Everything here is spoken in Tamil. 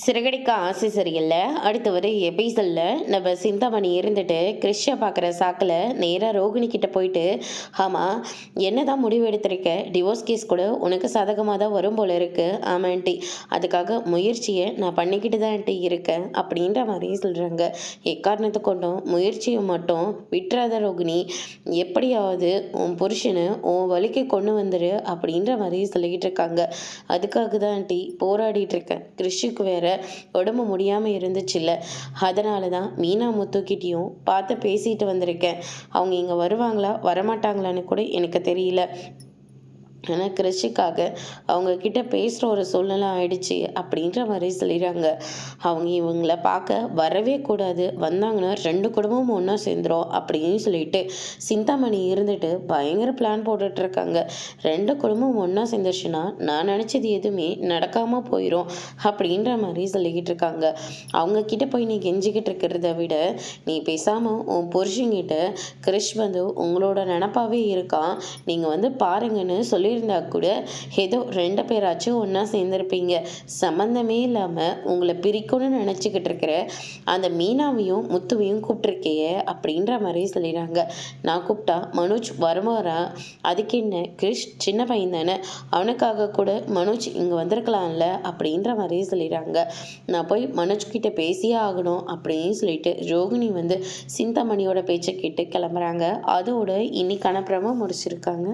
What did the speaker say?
சிறகடிக்க ஆசை சரியில்லை. அடுத்து வர எபிசோடில் நம்ம சிந்தாமணி இருந்துட்டு கிறிஷை பார்க்குற சாக்கில் நேராக ரோகிணி கிட்ட போயிட்டு, ஆமாம் என்ன தான் முடிவு எடுத்திருக்க, டிவோர்ஸ் கேஸ் கூட உனக்கு சாதகமாக தான் வரும் போல இருக்கு ஆமாண்டி, அதுக்காக முயற்சியை நான் பண்ணிக்கிட்டு தான் இருக்கேன் அப்படின்ற மாதிரி சொல்கிறாங்க. எக்காரணத்தை கொண்டும் முயற்சியை மட்டும் விட்டுறாத ரோகிணி, எப்படியாவது உன் புருஷனை உன் வழிக்கு கொண்டு வந்துரு அப்படின்ற மாதிரி சொல்லிக்கிட்டு இருக்காங்க. அதுக்காக தான் போராடிட்டு இருக்கேன். கிறிஷுக்கு வேற உடம்பு முடியாமல் இருந்துச்சுல்ல, அதனால தான் மீனா முத்துக்கிட்டேயும் பார்த்து பேசிட்டு வந்திருக்கேன். அவங்க இங்கே வருவாங்களா வரமாட்டாங்களான்னு கூட எனக்கு தெரியல. ஆனால் கிறிஷுக்காக அவங்கக்கிட்ட பேசுகிற ஒரு சூழ்நிலை ஆயிடுச்சு அப்படின்ற மாதிரி சொல்லிடுறாங்க. அவங்க இவங்கள பார்க்க வரவே கூடாது, வந்தாங்கன்னா 2 குடும்பமும் ஒன்றா சேர்ந்துரும் அப்படின்னு சொல்லிட்டு சிந்தாமணி இருந்துட்டு பயங்கர பிளான் போட்டுட்ருக்காங்க. 2 குடும்பம் ஒன்றா சேர்ந்துச்சுன்னா நான் நினச்சது எதுவுமே நடக்காமல் போயிடும் அப்படின்ற மாதிரி சொல்லிக்கிட்டு இருக்காங்க. அவங்கக்கிட்ட போய் நீ கெஞ்சிக்கிட்டு இருக்கிறத விட நீ பேசாமல் உன் புருஷங்கிட்ட கிறிஷ் வந்து உங்களோட நினப்பாவே இருக்கான், நீங்கள் வந்து பாருங்கன்னு சொல்லியிருந்தா கூட ஏதோ 2 பேராச்சும் ஒன்றா சேர்ந்துருப்பீங்க. சம்மந்தமே இல்லாமல் உங்களை பிரிக்கணும்னு நினச்சிக்கிட்டு இருக்கிற அந்த மீனாவையும் முத்துவையும் கூப்பிட்ருக்கையே அப்படின்ற மாதிரி சொல்லிடுறாங்க. நான் கூப்பிட்டா மனோஜ் வரமாறா, அதுக்கு என்ன, கிறிஷ் சின்ன பையன் தானே, அவனுக்காக கூட மனோஜ் இங்கே வந்திருக்கலாம்ல அப்படின்ற மாதிரி சொல்லிடுறாங்க. நான் போய் மனோஜ் கிட்ட பேசியே ஆகணும் அப்படின்னு சொல்லிட்டு ரோகிணி வந்து சிந்தாமணியோட பேச்சை கேட்டு கிளம்புறாங்க. அதோட இன்னைக்கான பிரமோ முடிச்சிருக்காங்க.